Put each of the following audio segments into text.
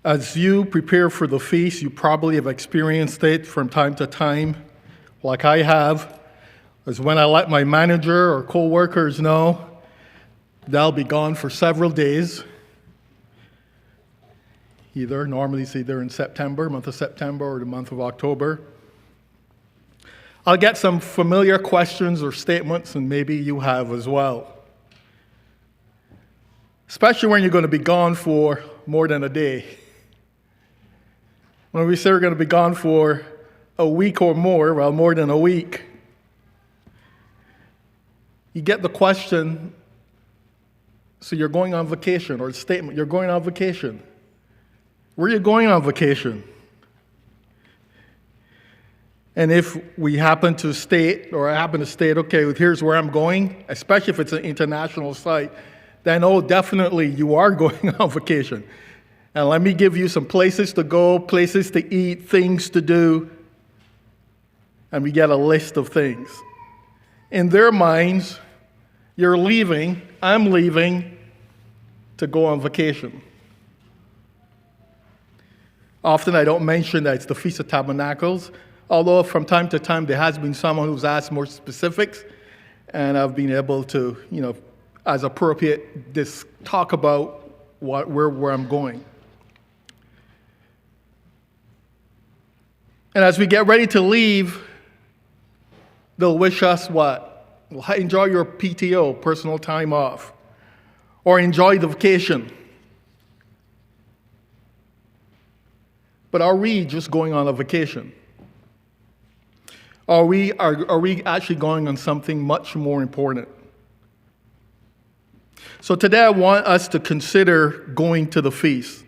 As you prepare for the feast, you probably have experienced it from time to time, like I have, is when I let my manager or co-workers know they'll be gone for several days. Normally it's either in September, month of September, or the month of October. I'll get some familiar questions or statements, and maybe you have as well. Especially when you're going to be gone for more than a day. When we say we're going to be gone for a week or more, well, more than a week, you get the question, so you're going on vacation, or the statement, you're going on vacation. Where are you going on vacation? And if we happen to state, or I happen to state, okay, here's where I'm going, especially if it's an international site, then definitely you are going on vacation. And let me give you some places to go, places to eat, things to do. And we get a list of things. In their minds, you're leaving, I'm leaving to go on vacation. Often I don't mention that it's the Feast of Tabernacles, although from time to time there has been someone who's asked more specifics, and I've been able to, as appropriate, just talk about where I'm going. And as we get ready to leave, they'll wish us what? Well, enjoy your PTO, personal time off, or enjoy the vacation. But are we just going on a vacation? Are we actually going on something much more important? So today I want us to consider going to the feast.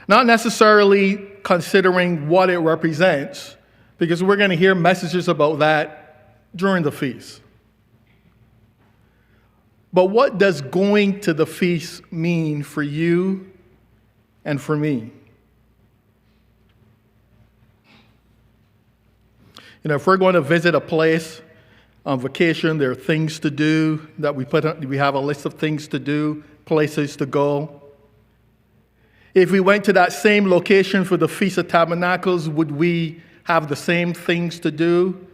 Not necessarily considering what it represents, because we're going to hear messages about that during the feast. But what does going to the feast mean for you and for me? If we're going to visit a place on vacation, there are things to do that we have a list of things to do, places to go. If we went to that same location for the Feast of Tabernacles, would we have the same things to do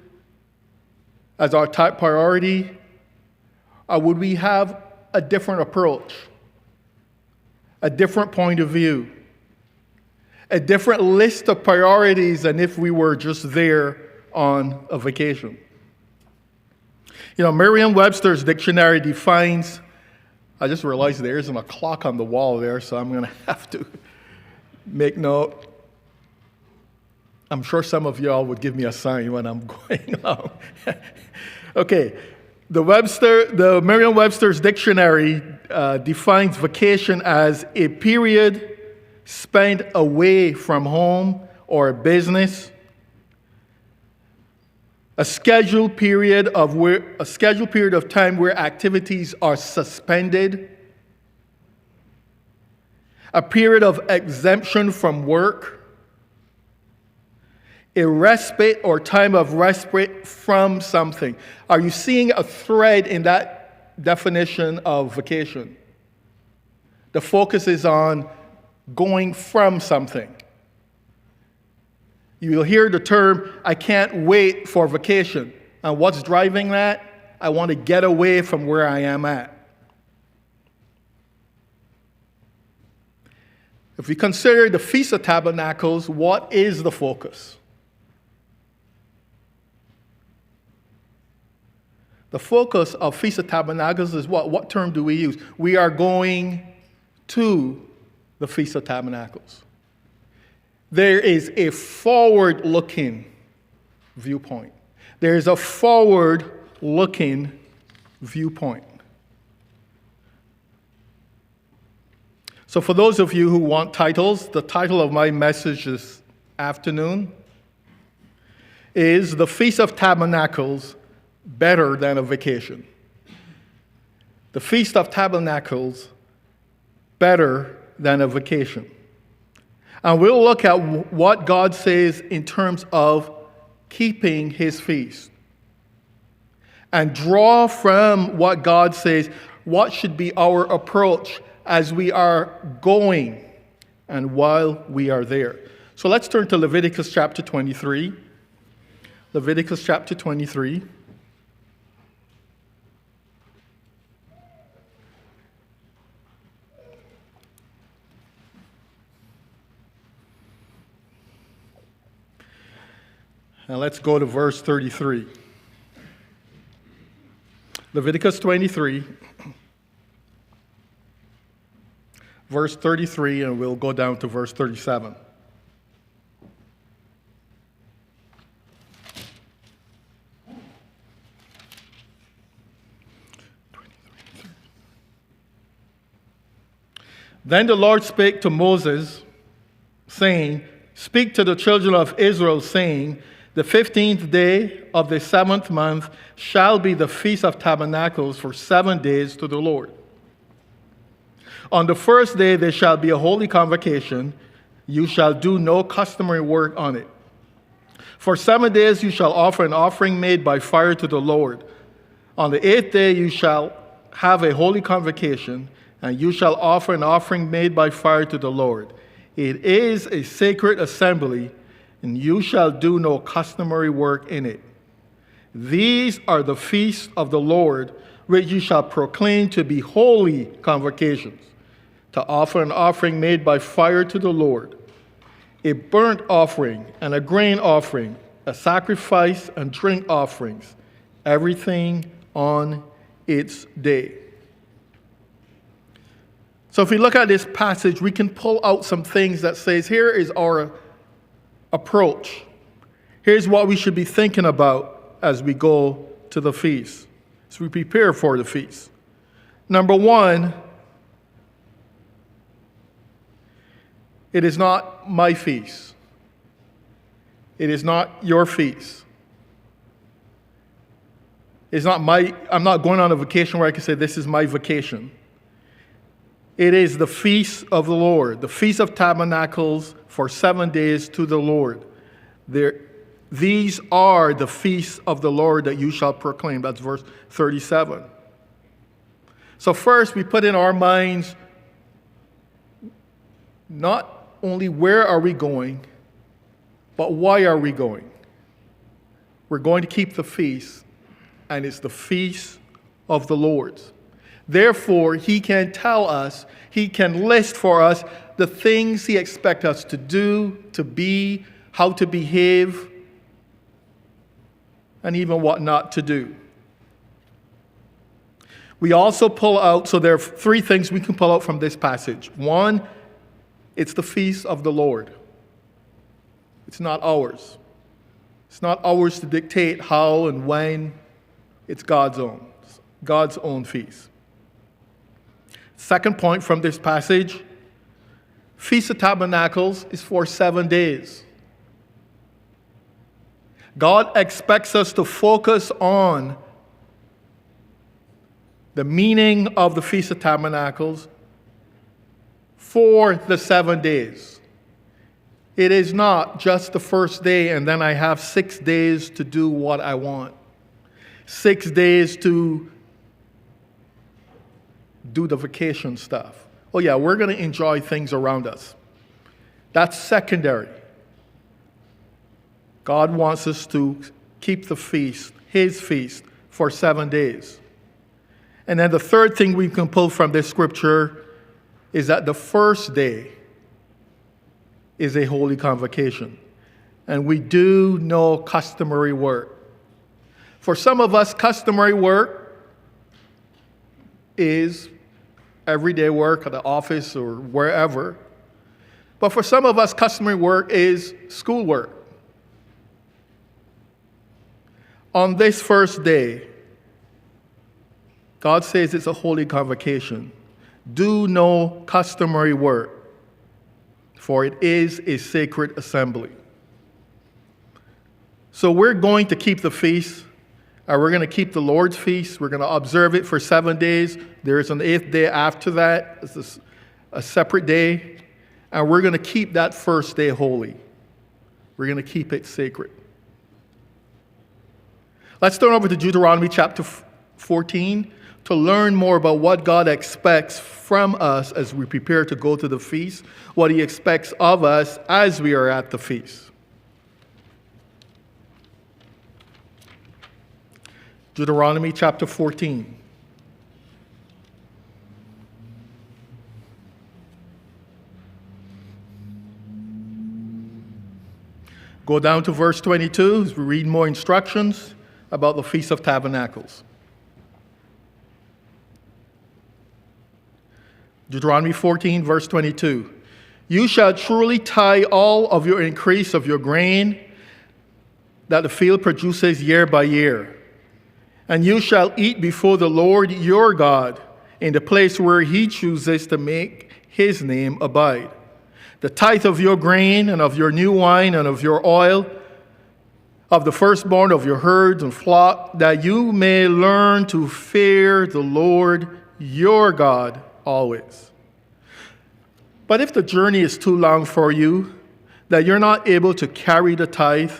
as our top priority? Or would we have a different approach, a different point of view, a different list of priorities than if we were just there on a vacation? Merriam-Webster's dictionary defines, I just realized there isn't a clock on the wall there, so I'm going to have to make note. I'm sure some of y'all would give me a sign when I'm going on. Okay, the Merriam-Webster's dictionary defines vacation as a period spent away from home or business, a scheduled period of time where activities are suspended, a period of exemption from work, a respite or time of respite from something. Are you seeing a thread in that definition of vacation? The focus is on going from something. You'll hear the term, I can't wait for vacation. And what's driving that? I want to get away from where I am at. If we consider the Feast of Tabernacles, what is the focus? The focus of Feast of Tabernacles is what? What term do we use? We are going to the Feast of Tabernacles. There is a forward-looking viewpoint. There is a forward-looking viewpoint. So for those of you who want titles, the title of my message this afternoon is The Feast of Tabernacles, Better Than a Vacation. The Feast of Tabernacles, Better Than a Vacation. And we'll look at what God says in terms of keeping his feast. And draw from what God says what should be our approach as we are going and while we are there. So let's turn to Leviticus chapter 23. Leviticus chapter 23. And let's go to verse 33. Leviticus 23, verse 33, and we'll go down to verse 37. Then the Lord spake to Moses, saying, Speak to the children of Israel, saying, The 15th day of the 7th month shall be the Feast of Tabernacles for 7 days to the Lord. On the first day there shall be a holy convocation. You shall do no customary work on it. For 7 days you shall offer an offering made by fire to the Lord. On the 8th day you shall have a holy convocation, and you shall offer an offering made by fire to the Lord. It is a sacred assembly, and you shall do no customary work in it. These are the feasts of the Lord, which you shall proclaim to be holy convocations, to offer an offering made by fire to the Lord, a burnt offering and a grain offering, a sacrifice and drink offerings, everything on its day. So if we look at this passage, we can pull out some things that says, here is our approach. Here's what we should be thinking about as we go to the feast, as we prepare for the feast. Number one, it is not my feast. It is not your feast. It's not I'm not going on a vacation where I can say, this is my vacation. It is the feast of the Lord, the Feast of Tabernacles for 7 days to the Lord. These are the feasts of the Lord that you shall proclaim. That's verse 37. So first, we put in our minds not only where are we going, but why are we going? We're going to keep the feast, and it's the feast of the Lord. Therefore, he can tell us, he can list for us the things he expects us to do, to be, how to behave, and even what not to do. We also pull out, so there are 3 things we can pull out from this passage. One, it's the feast of the Lord. It's not ours. It's not ours to dictate how and when. It's God's own. It's God's own feast. Second point from this passage, Feast of Tabernacles is for 7 days. God expects us to focus on the meaning of the Feast of Tabernacles for the 7 days. It is not just the first day and then I have 6 days to do what I want. 6 days to do the vacation stuff. Oh yeah, we're going to enjoy things around us. That's secondary. God wants us to keep the feast, his feast, for 7 days. And then the third thing we can pull from this scripture is that the first day is a holy convocation. And we do no customary work. For some of us, customary work is everyday work at the office or wherever. But for some of us, customary work is schoolwork. On this first day, God says it's a holy convocation. Do no customary work, for it is a sacred assembly. So we're going to keep the feast. We're going to keep the Lord's feast. We're going to observe it for 7 days. There is an 8th day after that. It's a separate day. And we're going to keep that first day holy. We're going to keep it sacred. Let's turn over to Deuteronomy chapter 14. to learn more about what God expects from us as we prepare to go to the feast, what he expects of us as we are at the feast. Deuteronomy chapter 14. Go down to verse 22 as we read more instructions about the Feast of Tabernacles. Deuteronomy 14, verse 22. You shall truly tithe all of your increase of your grain that the field produces year by year. And you shall eat before the Lord your God in the place where he chooses to make his name abide. The tithe of your grain and of your new wine and of your oil, of the firstborn of your herds and flock, that you may learn to fear the Lord your God always. But if the journey is too long for you, that you're not able to carry the tithe,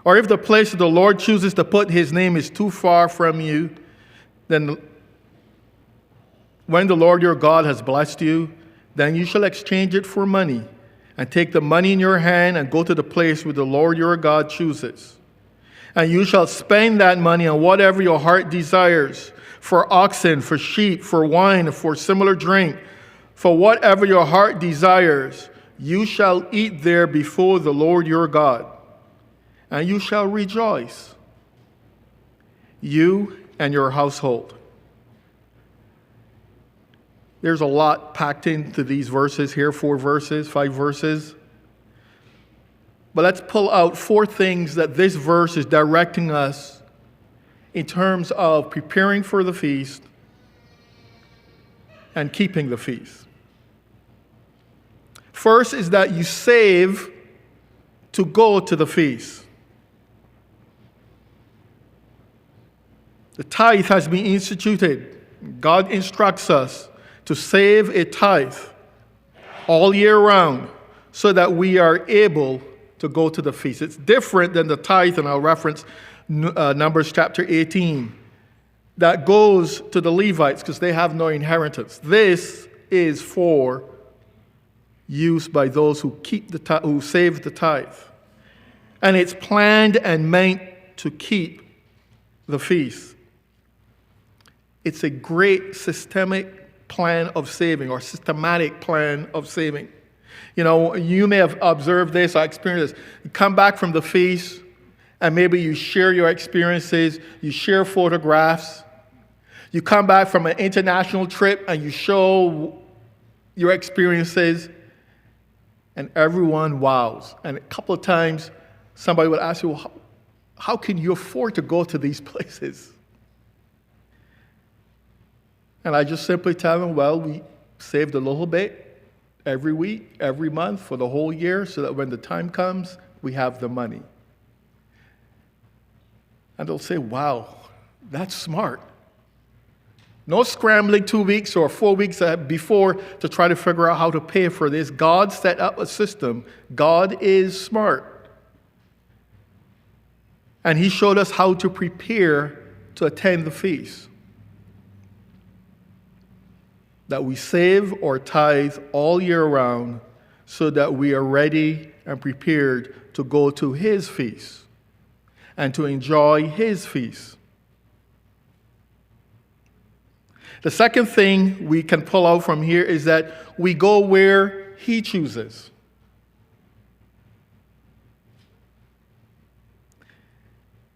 or if the place that the Lord chooses to put his name is too far from you, then when the Lord your God has blessed you, then you shall exchange it for money, and take the money in your hand and go to the place where the Lord your God chooses. And you shall spend that money on whatever your heart desires, for oxen, for sheep, for wine, for similar drink, for whatever your heart desires, you shall eat there before the Lord your God. And you shall rejoice, you and your household. There's a lot packed into these verses here, 4 verses, 5 verses. But let's pull out 4 things that this verse is directing us in terms of preparing for the feast and keeping the feast. First is that you save to go to the feast. The tithe has been instituted. God instructs us to save a tithe all year round so that we are able to go to the feast. It's different than the tithe, and I'll reference Numbers chapter 18, that goes to the Levites because they have no inheritance. This is for use by those who who save the tithe. And it's planned and meant to keep the feast. It's a great systemic plan of saving, or systematic plan of saving. You know, you may have observed this, I experienced this. You come back from the feast, and maybe you share your experiences, you share photographs. You come back from an international trip, and you show your experiences, and everyone wows. And a couple of times, somebody will ask you, well, how can you afford to go to these places? And I just simply tell them, well, we saved a little bit every week, every month, for the whole year, so that when the time comes, we have the money. And they'll say, wow, that's smart. No scrambling 2 weeks or 4 weeks before to try to figure out how to pay for this. God set up a system. God is smart. And he showed us how to prepare to attend the feast. That we save or tithe all year round so that we are ready and prepared to go to his feast and to enjoy his feast. The second thing we can pull out from here is that we go where he chooses.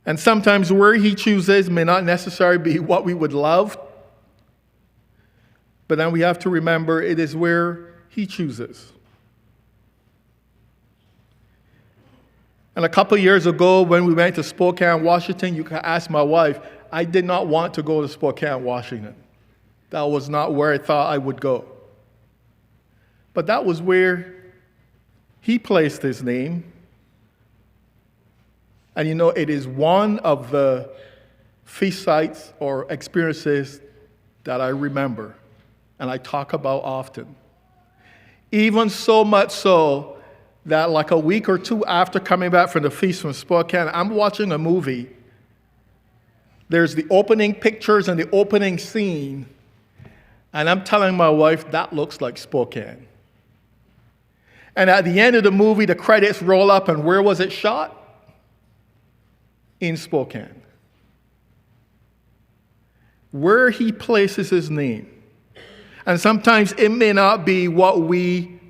And sometimes where he chooses may not necessarily be what we would love. But then we have to remember it is where he chooses. And a couple of years ago, when we went to Spokane, Washington, you can ask my wife, I did not want to go to Spokane, Washington. That was not where I thought I would go. But that was where he placed his name. And you know, it is one of the feast sites or experiences that I remember and I talk about often. Even so much so that like a week or two after coming back from the feast from Spokane, I'm watching a movie There's the opening pictures and the opening scene. And I'm telling my wife, that looks like Spokane. And at the end of the movie, the credits roll up, and where was it shot? In Spokane. Where he places his name. And sometimes it may not be what we,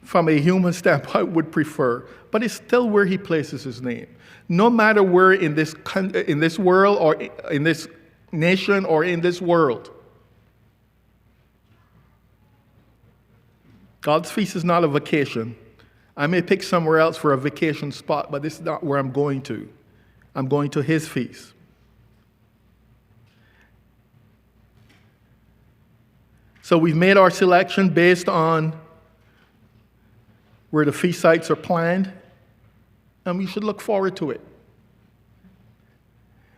from a human standpoint, would prefer, but it's still where he places his name. No matter where in this world or in this nation or in this world. God's feast is not a vacation. I may pick somewhere else for a vacation spot, but this is not where I'm going to. I'm going to his feast. So we've made our selection based on where the feast sites are planned, and we should look forward to it.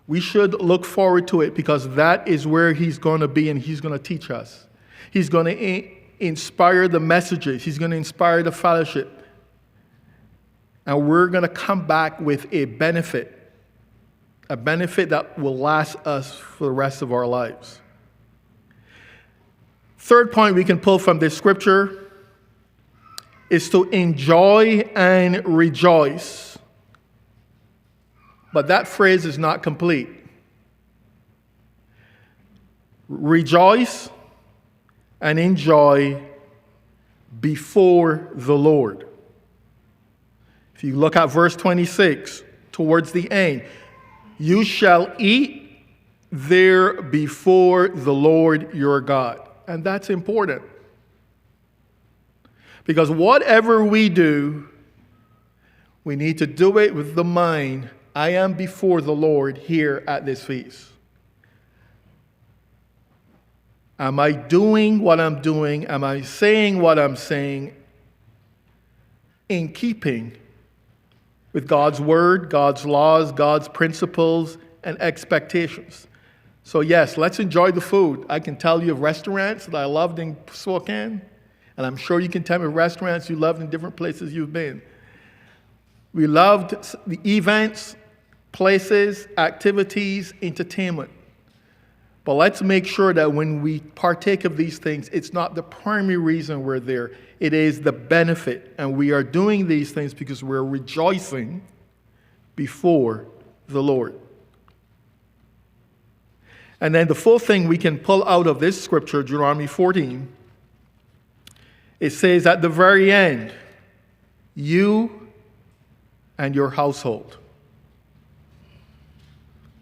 We should look forward to it because that is where he's going to be and he's going to teach us. He's going to inspire the messages. He's going to inspire the fellowship. And we're going to come back with a benefit that will last us for the rest of our lives. Third point we can pull from this scripture is to enjoy and rejoice. But that phrase is not complete. Rejoice and enjoy before the Lord. If you look at verse 26, towards the end, you shall eat there before the Lord your God. And that's important. Because whatever we do, we need to do it with the mind, I am before the Lord here at this feast. Am I doing what I'm doing? Am I saying what I'm saying in keeping with God's word, God's laws, God's principles, and expectations? So yes, let's enjoy the food. I can tell you of restaurants that I loved in Spokane, and I'm sure you can tell me of restaurants you loved in different places you've been. We loved the events, places, activities, entertainment. But let's make sure that when we partake of these things, it's not the primary reason we're there. It is the benefit. And we are doing these things because we're rejoicing before the Lord. And then the full thing we can pull out of this scripture, Deuteronomy 14, it says at the very end, you and your household.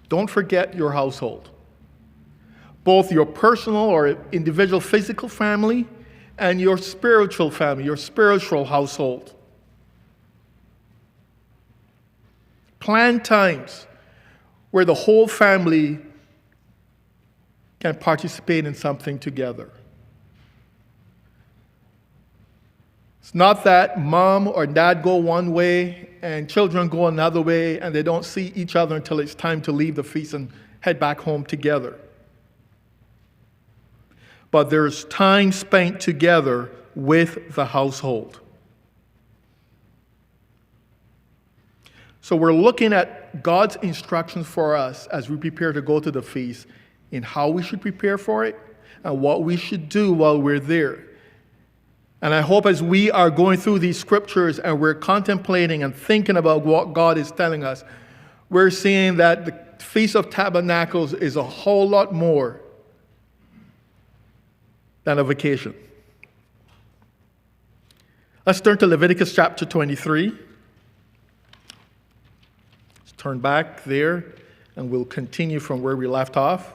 Don't forget your household. Both your personal or individual physical family and your spiritual family, your spiritual household. Plan times where the whole family can participate in something together. It's not that mom or dad go one way and children go another way and they don't see each other until it's time to leave the feast and head back home together. But there's time spent together with the household. So we're looking at God's instructions for us as we prepare to go to the feast in how we should prepare for it and what we should do while we're there. And I hope as we are going through these scriptures and we're contemplating and thinking about what God is telling us, we're seeing that the Feast of Tabernacles is a whole lot more than a vacation. Let's turn to Leviticus chapter 23. Let's turn back there and we'll continue from where we left off.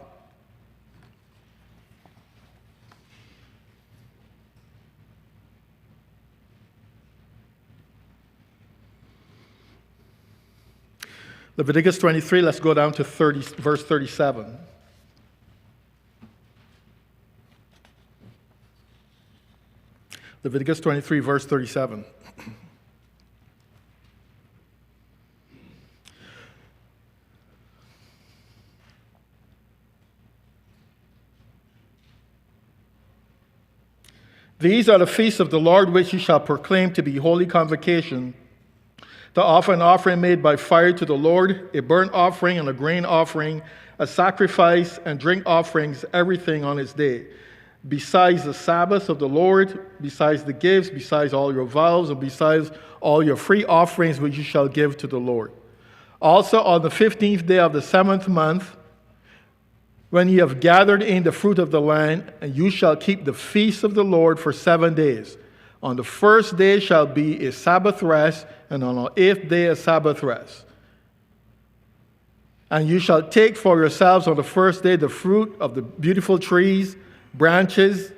Leviticus 23, let's go down to verse 37. Leviticus 23, verse 37. These are the feasts of the Lord which you shall proclaim to be holy convocation, To offer an offering made by fire to the Lord, a burnt offering and a grain offering, a sacrifice and drink offerings, everything on its day. Besides the Sabbath of the Lord, besides the gifts, besides all your vows, and besides all your free offerings which you shall give to the Lord. Also on the 15th day of the 7th month, when ye have gathered in the fruit of the land, and you shall keep the feast of the Lord for 7 days. On the first day shall be a Sabbath rest, and on the 8th day a Sabbath rest. And you shall take for yourselves on the first day the fruit of the beautiful trees, branches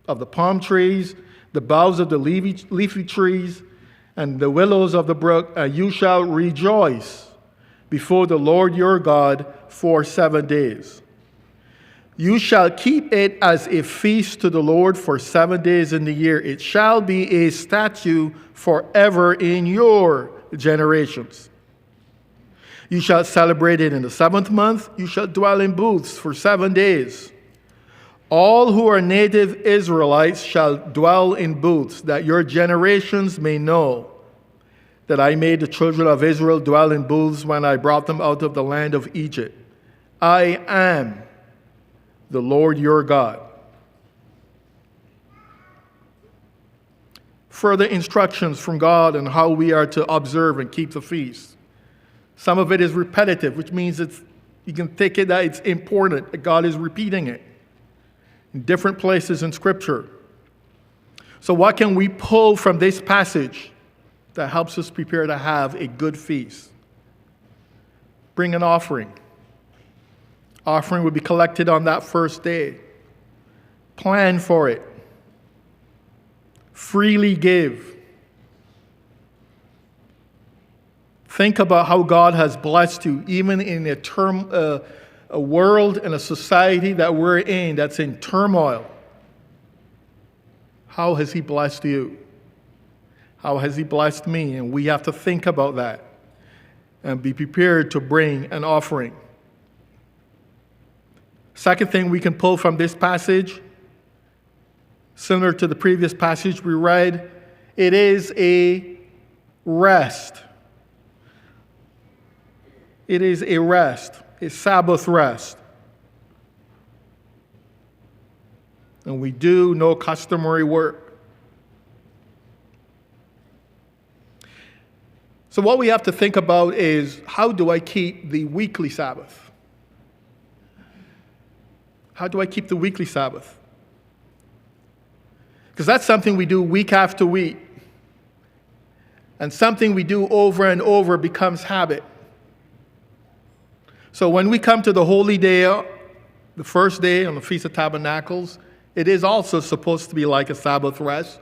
of the palm trees, the boughs of the leafy trees, and the willows of the brook, and you shall rejoice before the Lord your God for 7 days. You shall keep it as a feast to the Lord for 7 days in the year. It shall be a statute forever in your generations. You shall celebrate it in the 7th month. You shall dwell in booths for 7 days. All who are native Israelites shall dwell in booths, that your generations may know that I made the children of Israel dwell in booths when I brought them out of the land of Egypt. I am the Lord your God. Further instructions from God on how we are to observe and keep the feast. Some of it is repetitive, which means you can take it that it's important, that God is repeating it in different places in Scripture. So what can we pull from this passage that helps us prepare to have a good feast? Bring an offering. Offering will be collected on that first day. Plan for it. Freely give. Think about how God has blessed you, even in a world and a society that we're in that's in turmoil. How has He blessed you? How has He blessed me? And we have to think about that and be prepared to bring an offering. Second thing we can pull from this passage, similar to the previous passage we read, it is a rest. It is a rest, a Sabbath rest. And we do no customary work. So what we have to think about is, how do I keep the weekly Sabbath? How do I keep the weekly Sabbath? Because that's something we do week after week. And something we do over and over becomes habit. So when we come to the holy day, the first day on the Feast of Tabernacles, it is also supposed to be like a Sabbath rest.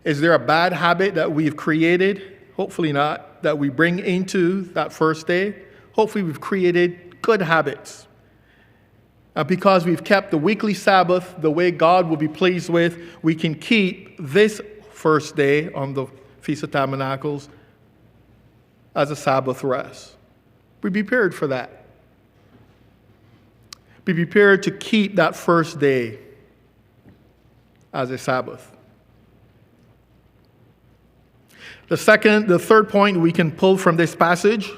Is there a bad habit that we've created? Hopefully not, that we bring into that first day. Hopefully we've created good habits. And because we've kept the weekly Sabbath the way God will be pleased with, we can keep this first day on the Feast of Tabernacles as a Sabbath rest. Be prepared for that. Be prepared to keep that first day as a Sabbath. The third point we can pull from this passage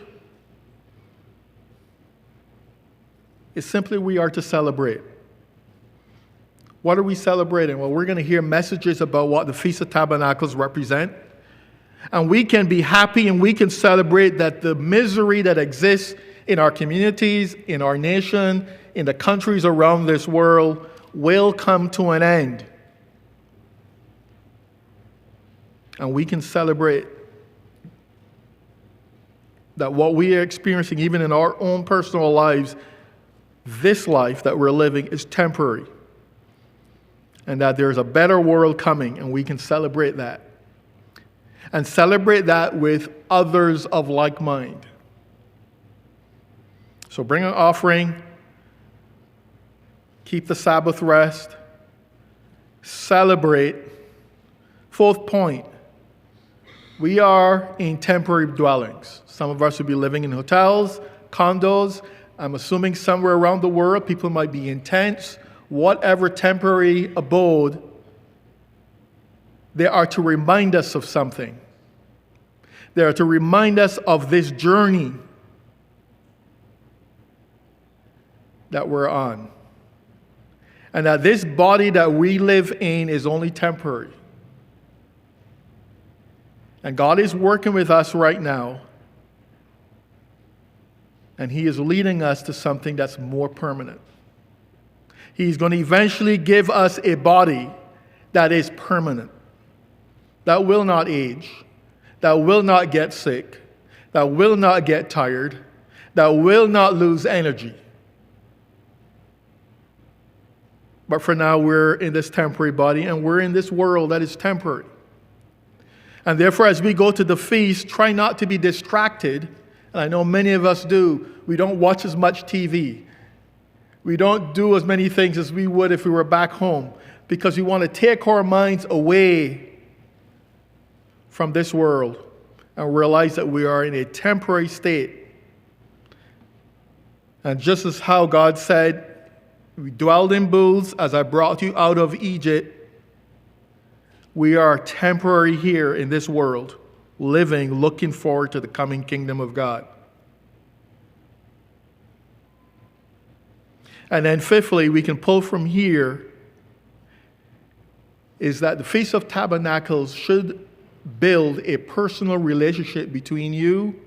is simply we are to celebrate. What are we celebrating? Well, we're going to hear messages about what the Feast of Tabernacles represent. And we can be happy and we can celebrate that the misery that exists in our communities, in our nation, in the countries around this world will come to an end. And we can celebrate that what we are experiencing, even in our own personal lives, this life that we're living is temporary. And that there's a better world coming, and we can celebrate that. And celebrate that with others of like mind. So bring an offering, keep the Sabbath rest, celebrate. Fourth point, we are in temporary dwellings. Some of us will be living in hotels, condos. I'm assuming somewhere around the world, people might be in tents, whatever temporary abode. They are to remind us of something. They are to remind us of this journey that we're on. And that this body that we live in is only temporary. And God is working with us right now. And He is leading us to something that's more permanent. He's going to eventually give us a body that is permanent, that will not age, that will not get sick, that will not get tired, that will not lose energy. But for now, we're in this temporary body, and we're in this world that is temporary. And therefore, as we go to the feast, try not to be distracted. And I know many of us do. We don't watch as much TV. We don't do as many things as we would if we were back home, because we want to take our minds away from this world and realize that we are in a temporary state. And just as how God said, we dwelled in booths as I brought you out of Egypt, we are temporary here in this world, living, looking forward to the coming kingdom of God. And then fifthly, we can pull from here is that the Feast of Tabernacles should build a personal relationship between you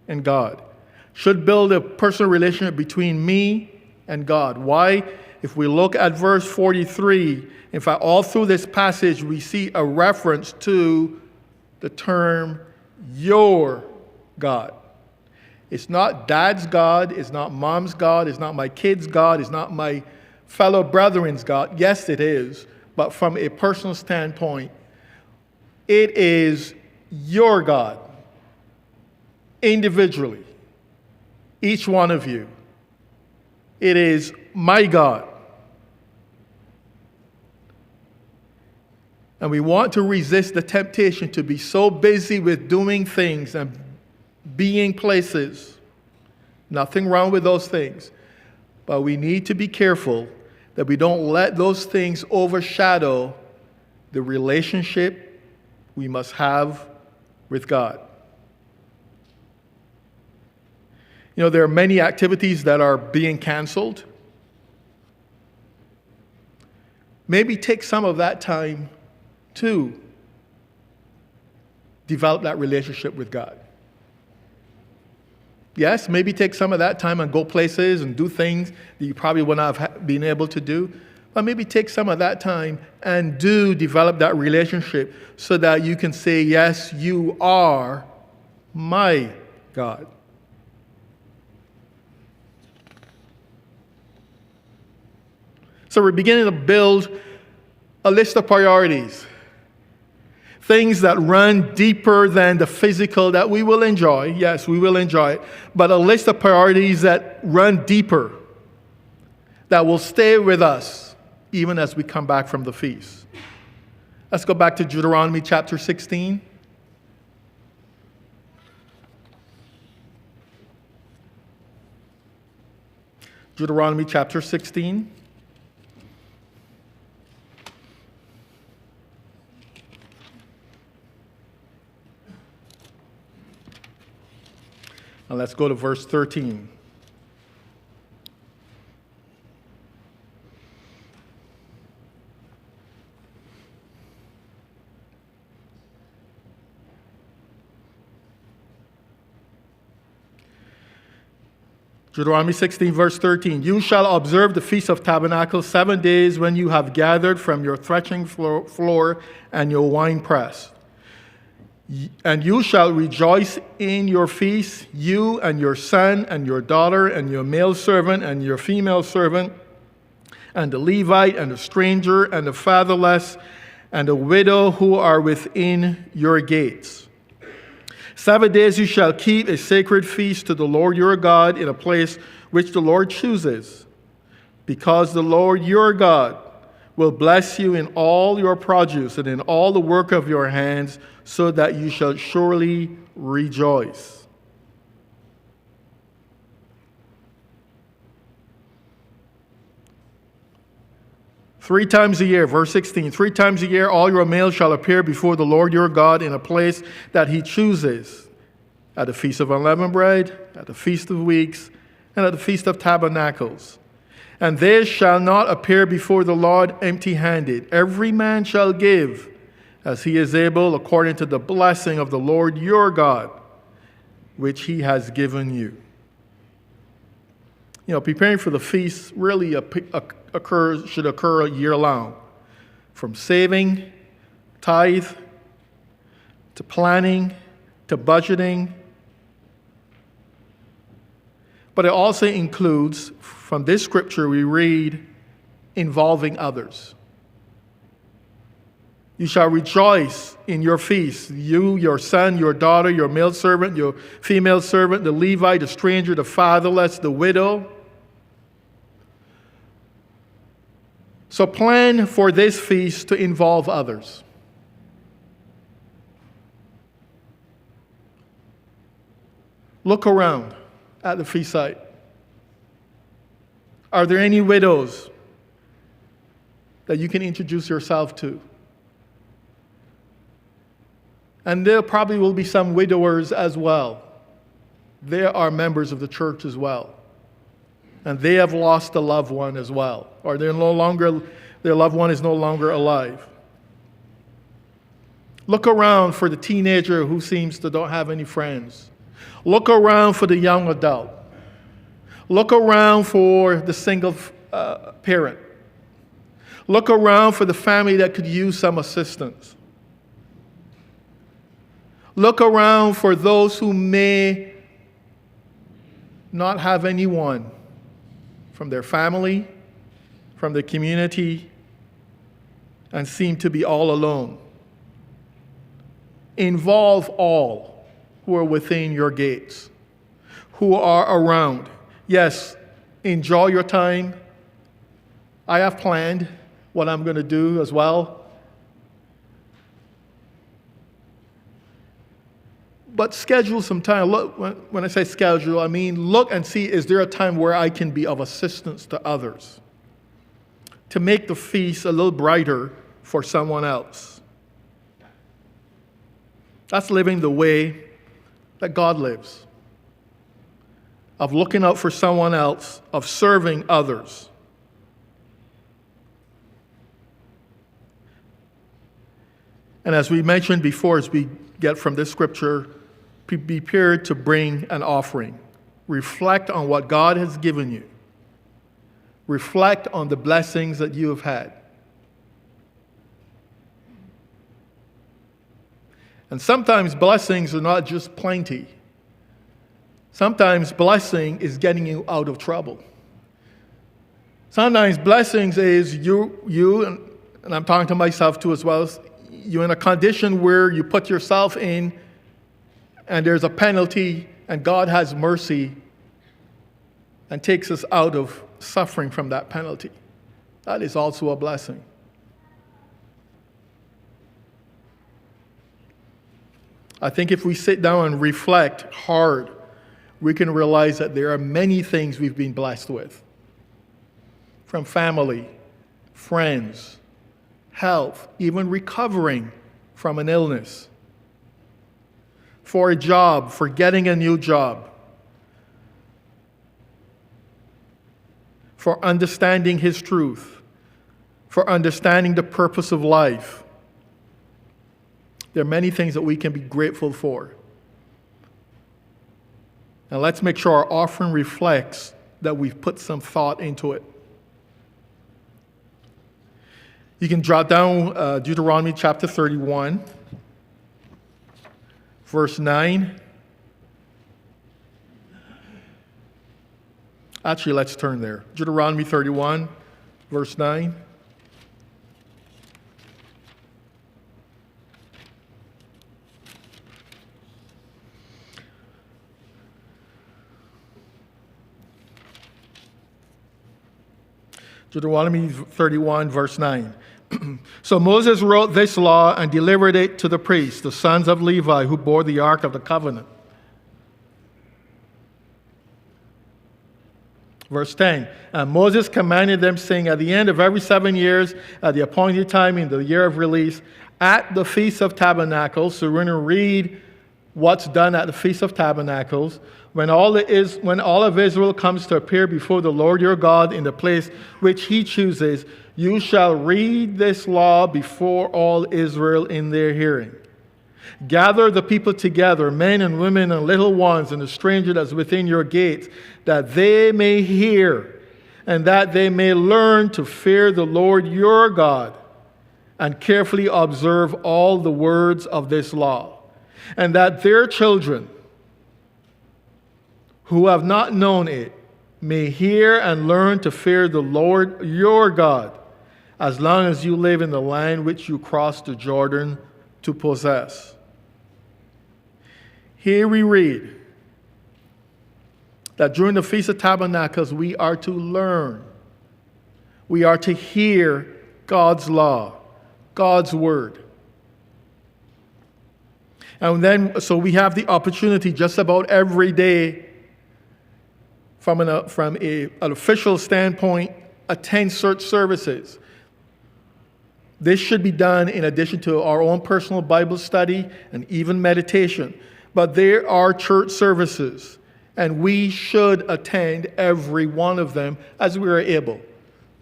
and God. Should build a personal relationship between me and God. Why? If we look at verse 43, in fact, all through this passage, we see a reference to the term your God. It's not dad's God, it's not mom's God, it's not my kid's God, it's not my fellow brethren's God. Yes, it is, but from a personal standpoint, it is your God, individually, each one of you. It is my God. And we want to resist the temptation to be so busy with doing things and being places. Nothing wrong with those things. But we need to be careful that we don't let those things overshadow the relationship we must have with God. You know, there are many activities that are being canceled. Maybe take some of that time to develop that relationship with God. Yes, maybe take some of that time and go places and do things that you probably would not have been able to do. But maybe take some of that time and do develop that relationship so that you can say, yes, you are my God. So we're beginning to build a list of priorities. Things that run deeper than the physical that we will enjoy. Yes, we will enjoy it. But a list of priorities that run deeper, that will stay with us even as we come back from the feast. Let's go back to Deuteronomy chapter 16. Deuteronomy chapter 16. Now let's go to verse 13. Deuteronomy 16, verse 13. You shall observe the Feast of Tabernacles 7 days when you have gathered from your threshing floor and your winepress. And you shall rejoice in your feast, you and your son and your daughter and your male servant and your female servant, and the Levite and the stranger and the fatherless and the widow who are within your gates. 7 days you shall keep a sacred feast to the Lord your God in a place which the Lord chooses, because the Lord your God will bless you in all your produce and in all the work of your hands, so that you shall surely rejoice. 3 times a year, verse 16, 3 times a year all your males shall appear before the Lord your God in a place that he chooses, at the Feast of Unleavened Bread, at the Feast of Weeks, and at the Feast of Tabernacles. And they shall not appear before the Lord empty-handed. Every man shall give as he is able, according to the blessing of the Lord your God, which he has given you. You know, preparing for the feast really should occur year-long. From saving, tithe, to planning, to budgeting. But it also includes, from this scripture we read, involving others. You shall rejoice in your feast, you, your son, your daughter, your male servant, your female servant, the Levite, the stranger, the fatherless, the widow. So plan for this feast to involve others. Look around at the feast site. Are there any widows that you can introduce yourself to? And there probably will be some widowers as well. They are members of the church as well. And they have lost a loved one as well. Or their loved one is no longer alive. Look around for the teenager who seems to don't have any friends. Look around for the young adult. Look around for the single parent. Look around for the family that could use some assistance. Look around for those who may not have anyone from their family, from the community, and seem to be all alone. Involve all who are within your gates, who are around. Yes, enjoy your time. I have planned what I'm going to do as well. But schedule some time. Look, when I say schedule, I mean look and see, is there a time where I can be of assistance to others? To make the feast a little brighter for someone else. That's living the way that God lives. Of looking out for someone else, of serving others. And as we mentioned before, as we get from this scripture, be prepared to bring an offering. Reflect on what God has given you. Reflect on the blessings that you have had. And sometimes blessings are not just plenty. Sometimes blessing is getting you out of trouble. Sometimes blessings is you, and I'm talking to myself too as well, you're in a condition where you put yourself in and there's a penalty, and God has mercy and takes us out of suffering from that penalty. That is also a blessing. I think if we sit down and reflect hard, we can realize that there are many things we've been blessed with. From family, friends, health, even recovering from an illness. For a job, for getting a new job. For understanding His truth. For understanding the purpose of life. There are many things that we can be grateful for. And let's make sure our offering reflects that we've put some thought into it. You can jot down Deuteronomy chapter 31, verse 9. Actually, let's turn there. Deuteronomy 31, verse 9. Deuteronomy 31, verse 9. So Moses wrote this law and delivered it to the priests, the sons of Levi, who bore the ark of the covenant. Verse 10, and Moses commanded them, saying, at the end of every 7 years, at the appointed time in the year of release, at the Feast of Tabernacles, so we're going to read what's done at the Feast of Tabernacles, when all of Israel comes to appear before the Lord your God in the place which he chooses, you shall read this law before all Israel in their hearing. Gather the people together, men and women and little ones, and the stranger that's within your gates, that they may hear, and that they may learn to fear the Lord your God, and carefully observe all the words of this law, and that their children, who have not known it, may hear and learn to fear the Lord your God, as long as you live in the land which you crossed the Jordan to possess. Here we read that during the Feast of Tabernacles, we are to learn. We are to hear God's law, God's word. And then, so we have the opportunity just about every day, from an official standpoint, attend church services. This should be done in addition to our own personal Bible study and even meditation. But there are church services, and we should attend every one of them as we are able.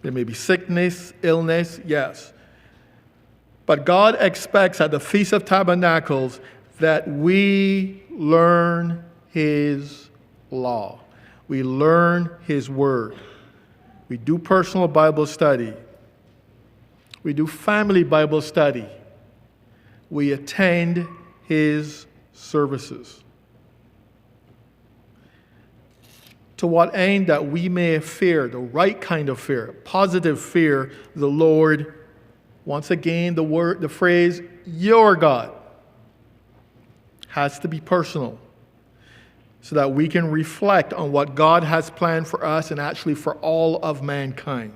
There may be sickness, illness, yes. But God expects at the Feast of Tabernacles that we learn his law. We learn his word. We do personal Bible study. We do family Bible study. We attend his services. To what end? That we may fear, the right kind of fear, positive fear, the Lord. Once again, the phrase, your God, has to be personal, so that we can reflect on what God has planned for us and actually for all of mankind.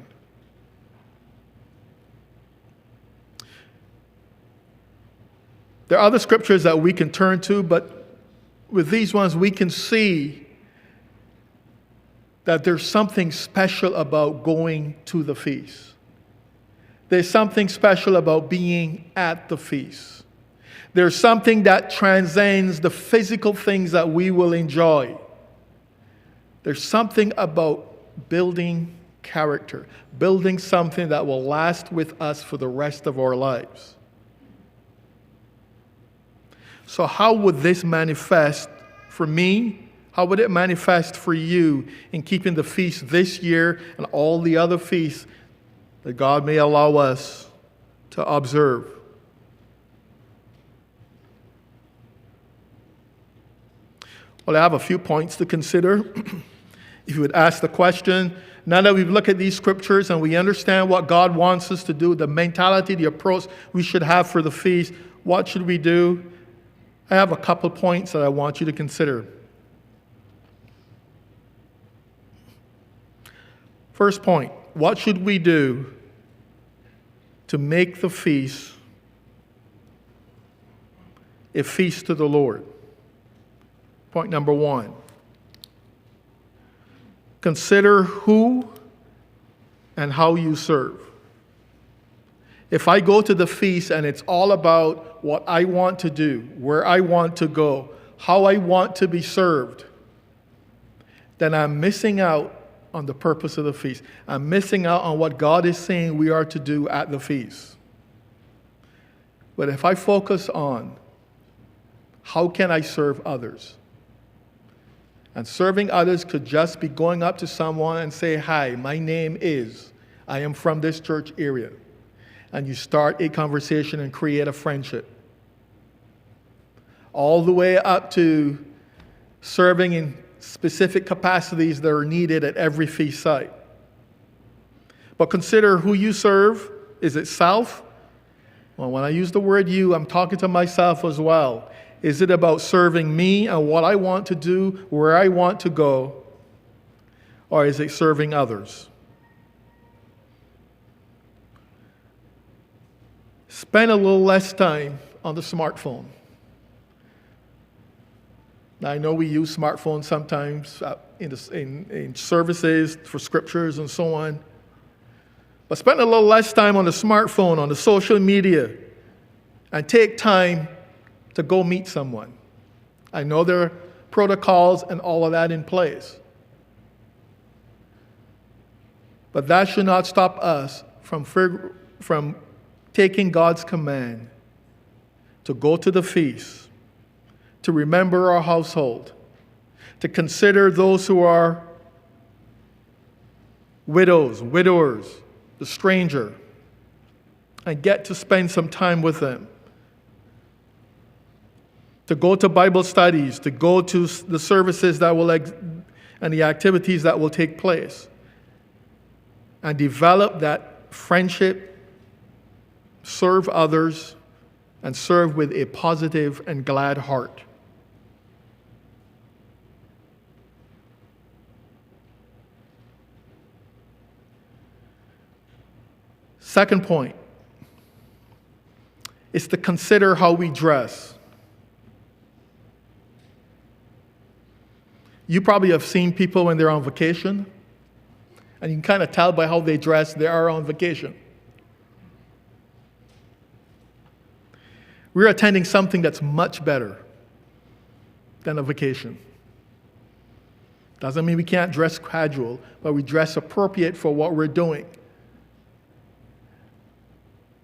There are other scriptures that we can turn to, but with these ones we can see that there's something special about going to the feast. There's something special about being at the feast. There's something that transcends the physical things that we will enjoy. There's something about building character, building something that will last with us for the rest of our lives. So how would this manifest for me? How would it manifest for you in keeping the feast this year and all the other feasts that God may allow us to observe? Well, I have a few points to consider. If you would ask the question, now that we've looked at these scriptures and we understand what God wants us to do, the mentality, the approach we should have for the feast, what should we do? I have a couple points that I want you to consider. First point, what should we do to make the feast a feast to the Lord? Point number one, consider who and how you serve. If I go to the feast and it's all about what I want to do, where I want to go, how I want to be served, then I'm missing out on the purpose of the feast. I'm missing out on what God is saying we are to do at the feast. But if I focus on how can I serve others, and serving others could just be going up to someone and say, hi, my name is, I am from this church area. And you start a conversation and create a friendship. All the way up to serving in specific capacities that are needed at every feast site. But consider who you serve. Is it self? Well, when I use the word you, I'm talking to myself as well. Is it about serving me and what I want to do, where I want to go? Or is it serving others? Spend a little less time on the smartphone. Now, I know we use smartphones sometimes in services for scriptures and so on. But spend a little less time on the smartphone, on the social media, and take time to go meet someone. I know there are protocols and all of that in place. But that should not stop us from taking God's command to go to the feast, to remember our household, to consider those who are widows, widowers, the stranger, and get to spend some time with them. To go to Bible studies, to go to the services that will and the activities that will take place, and develop that friendship, serve others, and serve with a positive and glad heart. Second point is to consider how we dress. You probably have seen people when they're on vacation, and you can kind of tell by how they dress they are on vacation. We're attending something that's much better than a vacation. Doesn't mean we can't dress casual, but we dress appropriate for what we're doing.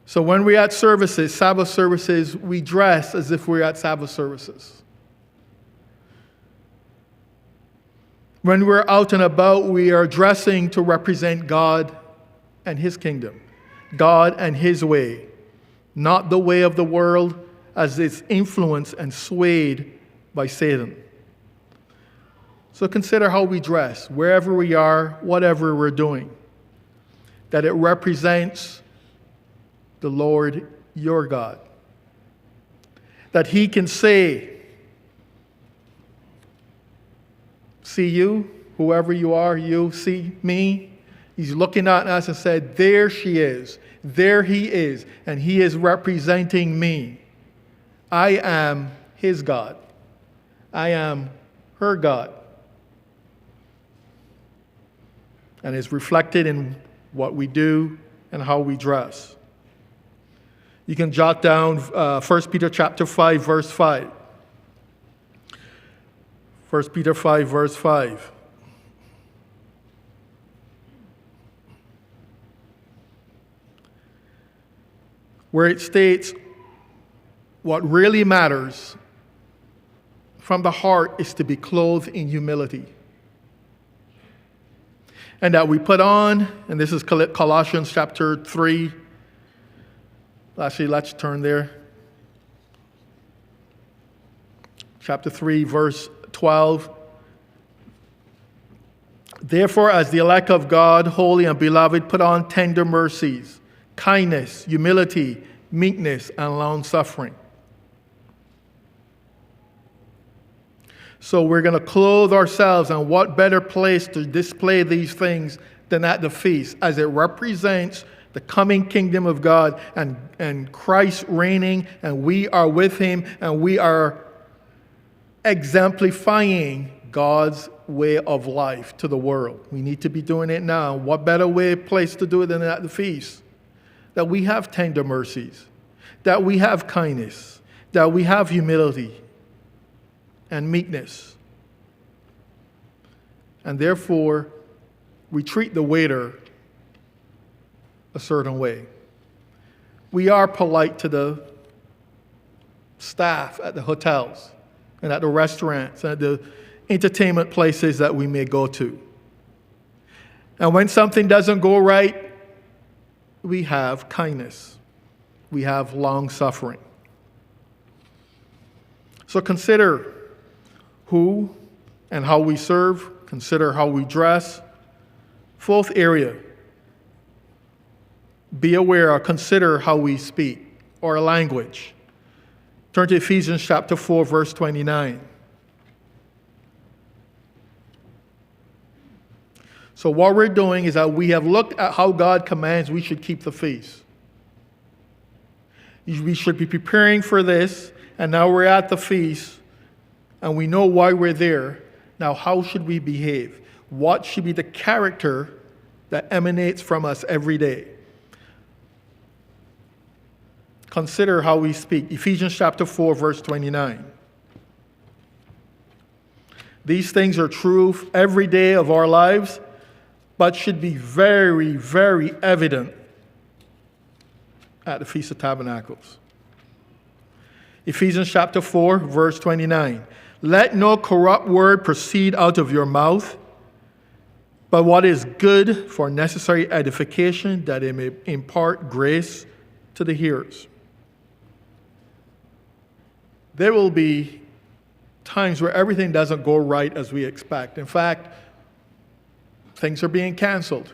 So when we're at services, Sabbath services, we dress as if we're at Sabbath services. When we're out and about, we are dressing to represent God and His kingdom, God and His way, not the way of the world as it's influenced and swayed by Satan. So consider how we dress, wherever we are, whatever we're doing, that it represents the Lord your God. That He can say, see you, whoever you are, you see me. He's looking at us and said, there she is, there he is, and he is representing me. I am his God. I am her God. And it's reflected in what we do and how we dress. You can jot down 1 Peter chapter 5, verse 5. 1 Peter 5, verse 5. Where it states, what really matters from the heart is to be clothed in humility. And that we put on, and this is Colossians chapter 3. Actually, let's turn there. Chapter 3, verse 12. Therefore, as the elect of God, holy and beloved, put on tender mercies, kindness, humility, meekness, and long-suffering. So we're going to clothe ourselves, and what better place to display these things than at the feast, as it represents the coming kingdom of God and Christ reigning, and we are with him, and we are exemplifying God's way of life to the world. We need to be doing it now. What better place to do it than at the feast? That we have tender mercies, that we have kindness, that we have humility and meekness. And therefore, we treat the waiter a certain way. We are polite to the staff at the hotels and at the restaurants and at the entertainment places that we may go to. And when something doesn't go right, we have kindness. We have long-suffering. So consider who and how we serve. Consider how we dress. Fourth area, be aware or consider how we speak or language. Turn to Ephesians chapter 4, verse 29. So what we're doing is that we have looked at how God commands we should keep the feast. We should be preparing for this, and now we're at the feast. and we know why we're there. Now, how should we behave? What should be the character that emanates from us every day? Consider how we speak. Ephesians chapter 4, verse 29. These things are true every day of our lives, but should be very, very evident at the Feast of Tabernacles. Ephesians chapter 4, verse 29. Let no corrupt word proceed out of your mouth, but what is good for necessary edification, that it may impart grace to the hearers. There will be times where everything doesn't go right as we expect. In fact, things are being canceled.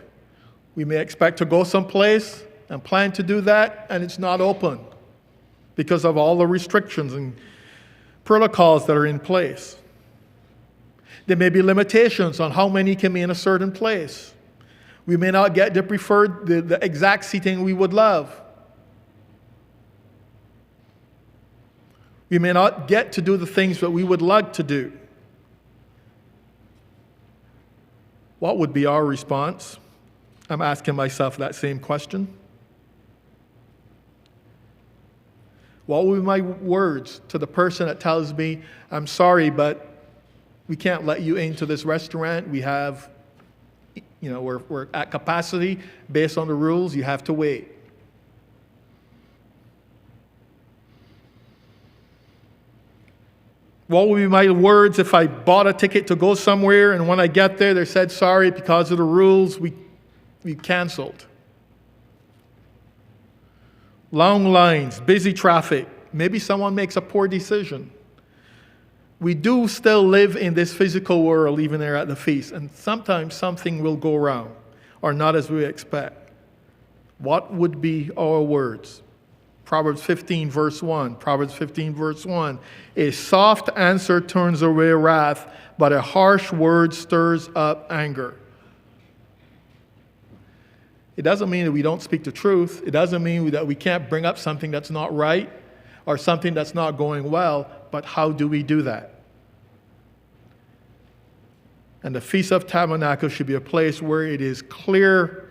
We may expect to go someplace and plan to do that, and it's not open because of all the restrictions and protocols that are in place. There may be limitations on how many can be in a certain place. We may not get the exact seating we would love. We may not get to do the things that we would like to do. What would be our response? I'm asking myself that same question. What would be my words to the person that tells me, I'm sorry, but we can't let you into this restaurant. We have, we're at capacity based on the rules. You have to wait. What would be my words if I bought a ticket to go somewhere and when I get there they said, sorry, because of the rules, we canceled. Long lines, busy traffic. Maybe someone makes a poor decision. We do still live in this physical world, even there at the feast, and sometimes something will go wrong or not as we expect. What would be our words? Proverbs 15, verse 1. Proverbs 15, verse 1. A soft answer turns away wrath, but a harsh word stirs up anger. It doesn't mean that we don't speak the truth. It doesn't mean that we can't bring up something that's not right or something that's not going well, but how do we do that? And the Feast of Tabernacles should be a place where it is clear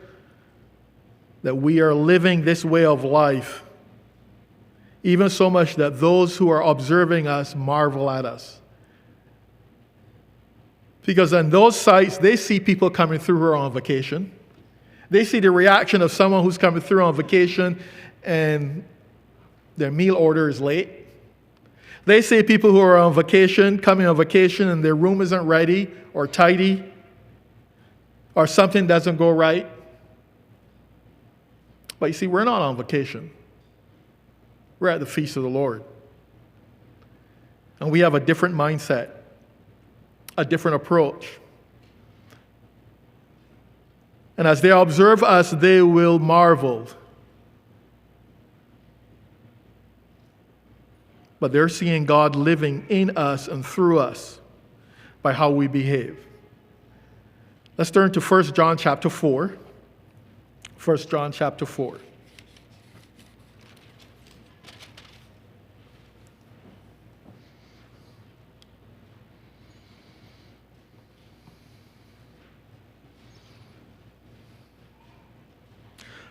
that we are living this way of life, even so much that those who are observing us marvel at us. Because on those sites, they see people coming through who are on vacation. They see the reaction of someone who's coming through on vacation and their meal order is late. They see people who are on vacation, coming on vacation, and their room isn't ready or tidy or something doesn't go right. But you see, we're not on vacation. We're at the feast of the Lord. And we have a different mindset, a different approach. And as they observe us, they will marvel. But they're seeing God living in us and through us by how we behave. Let's turn to 1 John chapter 4. 1 John chapter 4.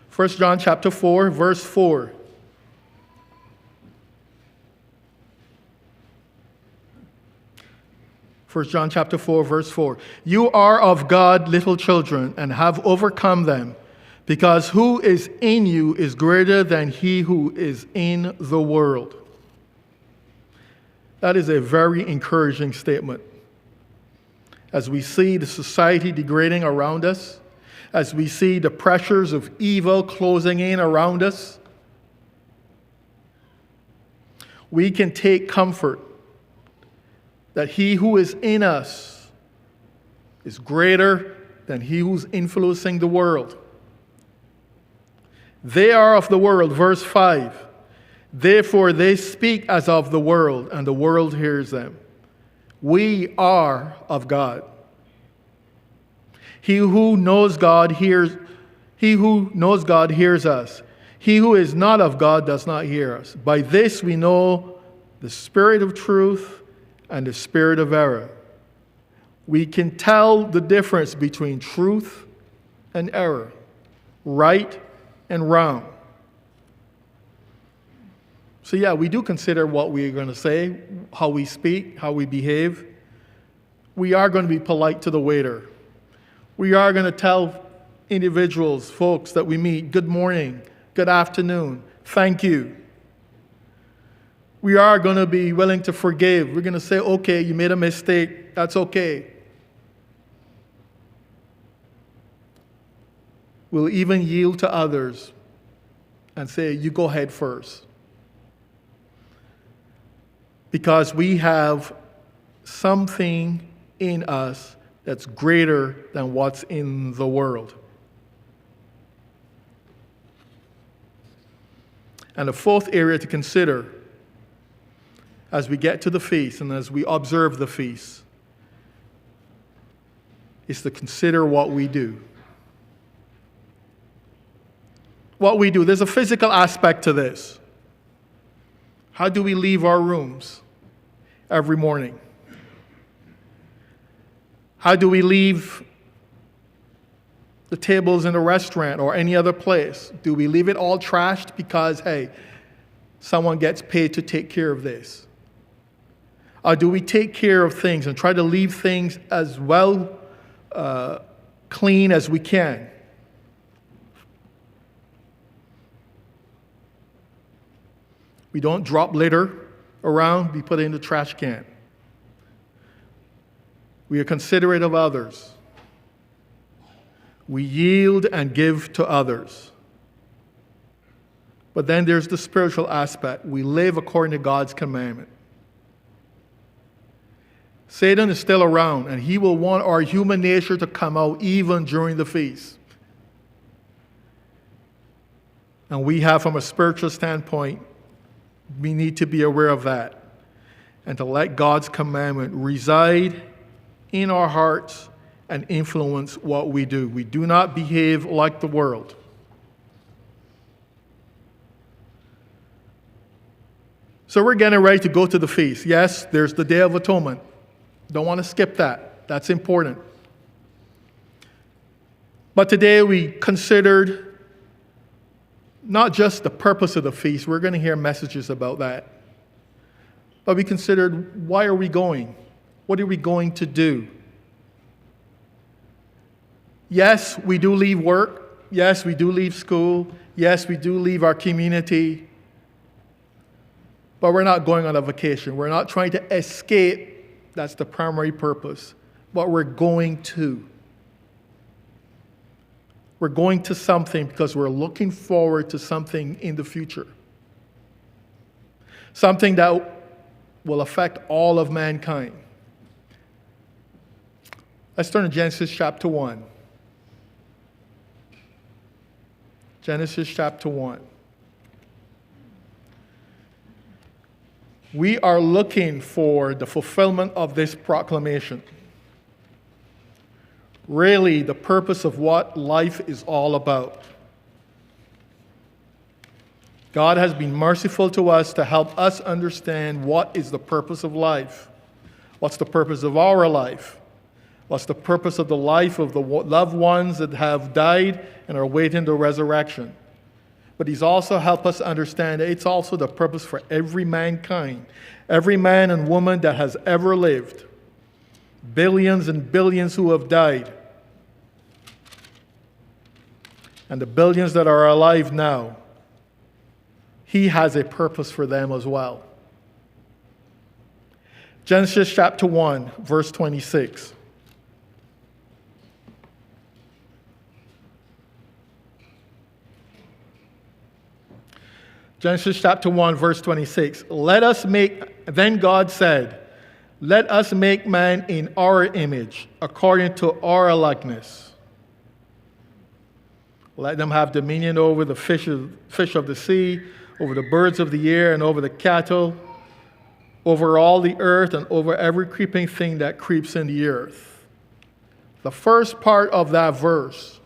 First John chapter 4, verse 4. First John chapter 4, verse 4. You are of God, little children, and have overcome them, because who is in you is greater than he who is in the world. That is a very encouraging statement. As we see the society degrading around us, as we see the pressures of evil closing in around us, we can take comfort that he who is in us is greater than he who's influencing the world. They are of the world, verse 5. Therefore they speak as of the world, and the world hears them. We are of God. He who knows God hears us. He who is not of God does not hear us. By this we know the spirit of truth and the spirit of error. We can tell the difference between truth and error, right and wrong. So yeah, we do consider what we're going to say, how we speak, how we behave. We are going to be polite to the waiter. We are going to tell individuals, folks that we meet, good morning, good afternoon, thank you. We are going to be willing to forgive. We're going to say, okay, you made a mistake. That's okay. We'll even yield to others and say, you go ahead first. Because we have something in us that's greater than what's in the world. And the fourth area to consider as we get to the feast and as we observe the feast is to consider what we do. What we do. There's a physical aspect to this. How do we leave our rooms every morning? How do we leave the tables in a restaurant or any other place? Do we leave it all trashed because, hey, someone gets paid to take care of this? Or do we take care of things and try to leave things as well clean as we can? We don't drop litter around, we put it in the trash can. We are considerate of others. We yield and give to others. But then there's the spiritual aspect. We live according to God's commandment. Satan is still around, and he will want our human nature to come out even during the feast. And we have, from a spiritual standpoint, we need to be aware of that and to let God's commandment reside in our hearts and influence what we do. We do not behave like the world. So we're getting ready to go to the feast. Yes, there's the Day of Atonement. Don't want to skip that. That's important. But today we considered not just the purpose of the feast. We're going to hear messages about that. But we considered, why are we going? What are we going to do? Yes, we do leave work. Yes, we do leave school. Yes, we do leave our community. But we're not going on a vacation. We're not trying to escape. That's the primary purpose. But we're going to. We're going to something because we're looking forward to something in the future. Something that will affect all of mankind. Let's turn to Genesis chapter 1. Genesis chapter 1. We are looking for the fulfillment of this proclamation. Really, the purpose of what life is all about. God has been merciful to us to help us understand what is the purpose of life. What's the purpose of our life? What's the purpose of the life of the loved ones that have died and are waiting the resurrection? But He's also helped us understand that it's also the purpose for every mankind, every man and woman that has ever lived. Billions and billions who have died. And the billions that are alive now. He has a purpose for them as well. Genesis chapter 1, verse 26. Genesis chapter 1, verse 26. Then God said, let us make man in our image, according to our likeness. Let them have dominion over the fish of the sea, over the birds of the air, and over the cattle, over all the earth, and over every creeping thing that creeps in the earth. The first part of that verse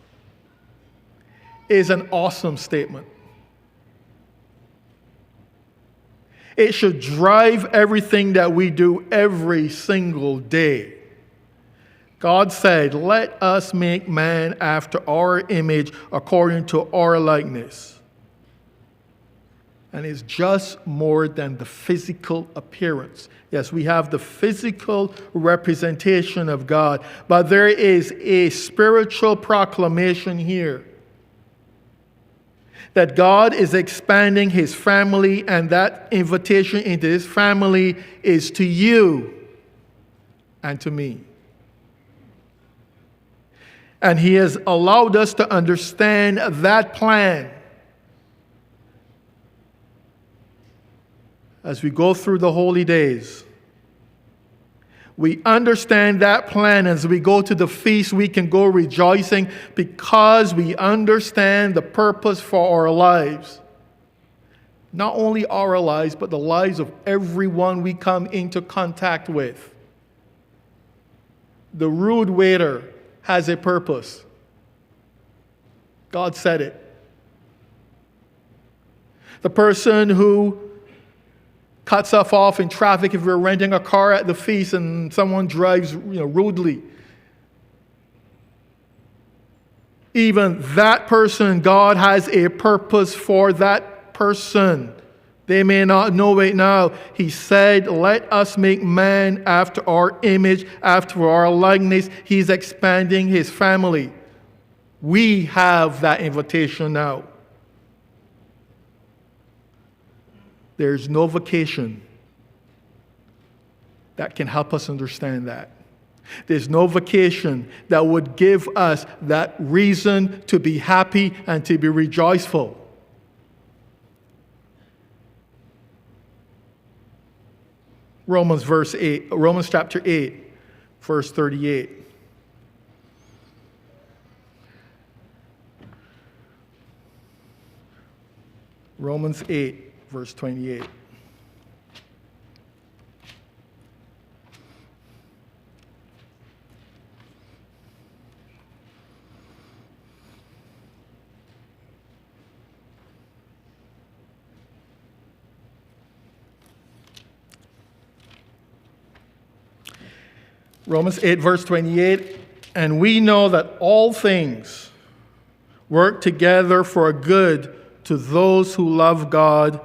is an awesome statement. It should drive everything that we do every single day. God said, let us make man after our image, according to our likeness. And it's just more than the physical appearance. Yes, we have the physical representation of God, but there is a spiritual proclamation here that God is expanding his family, and that invitation into his family is to you and to me. And he has allowed us to understand that plan as we go through the holy days. We understand that plan. As we go to the feast, we can go rejoicing because we understand the purpose for our lives. Not only our lives, but the lives of everyone we come into contact with. The rude waiter has a purpose. God said it. The person who cuts us off in traffic if we're renting a car at the feast and someone drives rudely. Even that person, God has a purpose for that person. They may not know it now. He said, let us make man after our image, after our likeness. He's expanding his family. We have that invitation now. There's no vacation that can help us understand that. There's no vacation that would give us that reason to be happy and to be rejoiceful. Romans chapter 8, verse 38. Romans 8, verse 28. Romans 8, verse 28, and we know that all things work together for good to those who love God,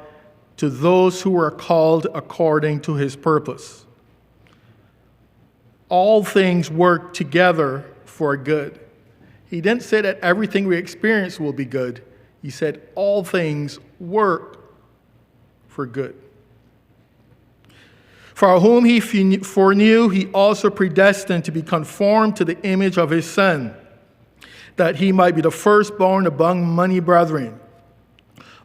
to those who are called according to his purpose. All things work together for good. He didn't say that everything we experience will be good. He said all things work for good. For whom he foreknew, he also predestined to be conformed to the image of his Son, that he might be the firstborn among many brethren.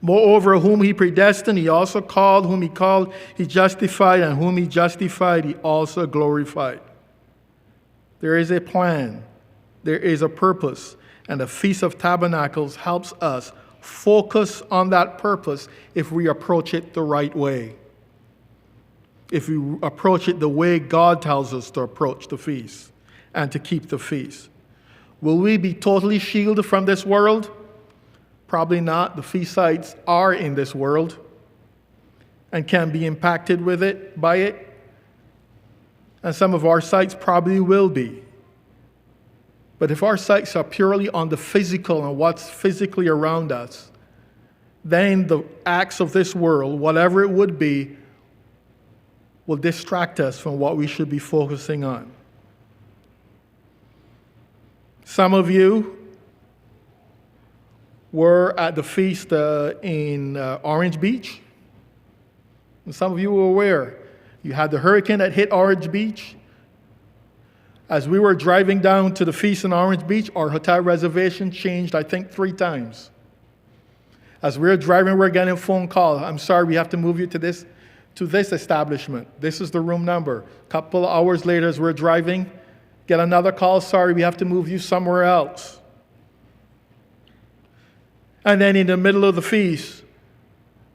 Moreover, whom he predestined, he also called. Whom he called, he justified. And whom he justified, he also glorified. There is a plan. There is a purpose. And the Feast of Tabernacles helps us focus on that purpose if we approach it the right way. If we approach it the way God tells us to approach the feast and to keep the feast. Will we be totally shielded from this world? Probably not. The feast sites are in this world and can be impacted by it. And some of our sites probably will be. But if our sights are purely on the physical and what's physically around us, then the acts of this world, whatever it would be, will distract us from what we should be focusing on. Some of you were at the feast in Orange Beach. And some of you were aware. You had the hurricane that hit Orange Beach. As we were driving down to the feast in Orange Beach, our hotel reservation changed, I think, 3 times. As we were driving, we were getting a phone call. I'm sorry, we have to move you to this establishment. This is the room number. A couple of hours later, as we're driving, get another call. Sorry, we have to move you somewhere else. And then in the middle of the feast,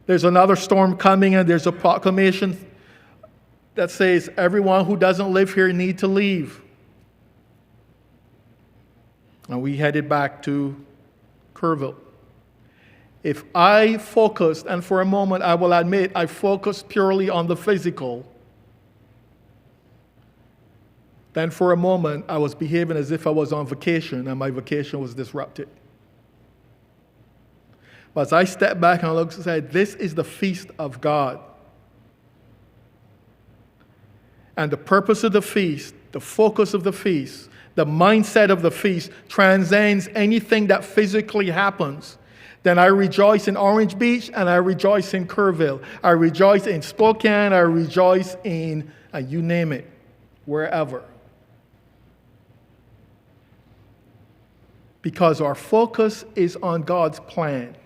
there's another storm coming, and there's a proclamation that says everyone who doesn't live here need to leave. And we headed back to Kerrville. If I focused, and for a moment I will admit I focused purely on the physical, then for a moment I was behaving as if I was on vacation and my vacation was disrupted. But as I stepped back and looked and said, this is the feast of God. And the purpose of the feast, the focus of the feast, the mindset of the feast transcends anything that physically happens. Then I rejoice in Orange Beach and I rejoice in Kerrville. I rejoice in Spokane. I rejoice in, you name it, wherever. Because our focus is on God's plan.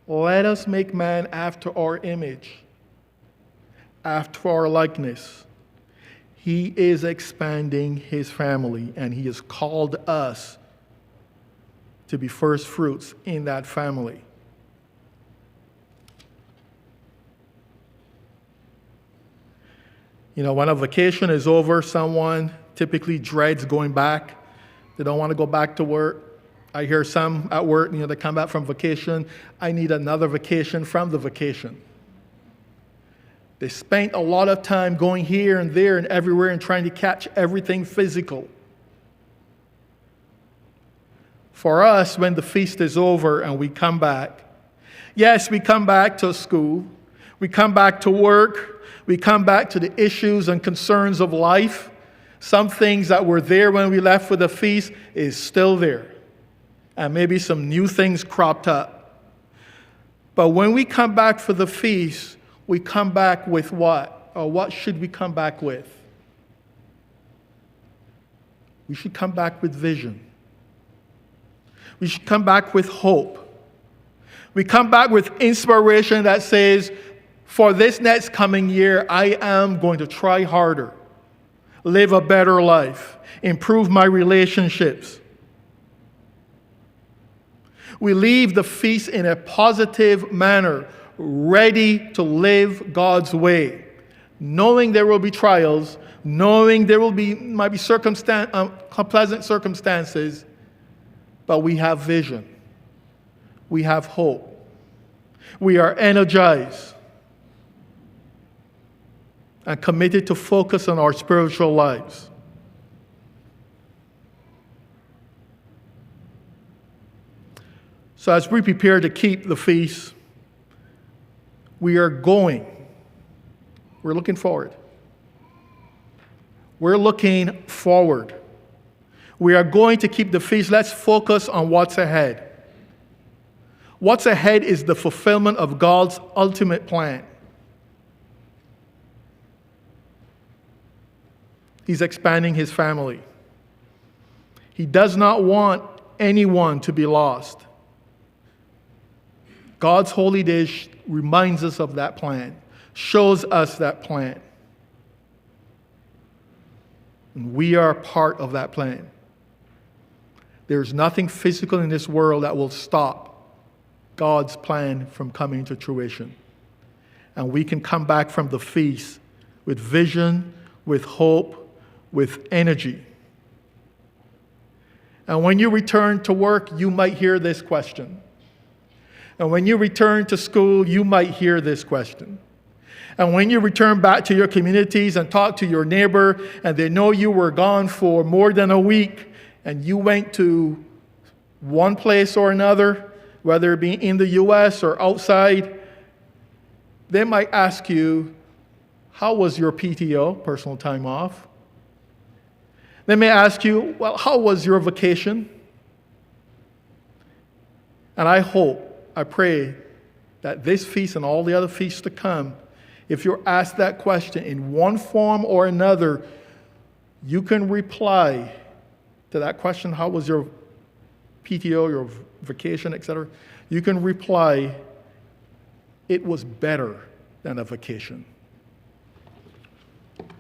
Let us make man after our image, after our likeness. He is expanding his family, and he has called us to be first fruits in that family. You know, when a vacation is over, someone typically dreads going back. They don't want to go back to work. I hear some at work, they come back from vacation. I need another vacation from the vacation. They spent a lot of time going here and there and everywhere and trying to catch everything physical. For us, when the feast is over and we come back, yes, we come back to school, we come back to work, we come back to the issues and concerns of life. Some things that were there when we left for the feast is still there. And maybe some new things cropped up. But when we come back for the feast, we come back with what? Or what should we come back with? We should come back with vision. We should come back with hope. We come back with inspiration that says, for this next coming year, I am going to try harder, live a better life, improve my relationships. We leave the feast in a positive manner, ready to live God's way, knowing there will be trials, knowing there might be unpleasant circumstances, but we have vision. We have hope. We are energized and committed to focus on our spiritual lives. So as we prepare to keep the feast, we're looking forward. We're looking forward. We are going to keep the feast. Let's focus on what's ahead. What's ahead is the fulfillment of God's ultimate plan. He's expanding his family. He does not want anyone to be lost. God's holy day reminds us of that plan, shows us that plan. And we are part of that plan. There's nothing physical in this world that will stop God's plan from coming to fruition. And we can come back from the feast with vision, with hope, with energy. And when you return to work, you might hear this question. And when you return to school, you might hear this question. And when you return back to your communities and talk to your neighbor, and they know you were gone for more than a week, and you went to one place or another, whether it be in the U.S. or outside, they might ask you, how was your PTO, personal time off? They may ask you, well, how was your vacation? And I pray that this feast and all the other feasts to come, if you're asked that question in one form or another, you can reply to that question, how was your PTO, your vacation, etc. You can reply, it was better than a vacation.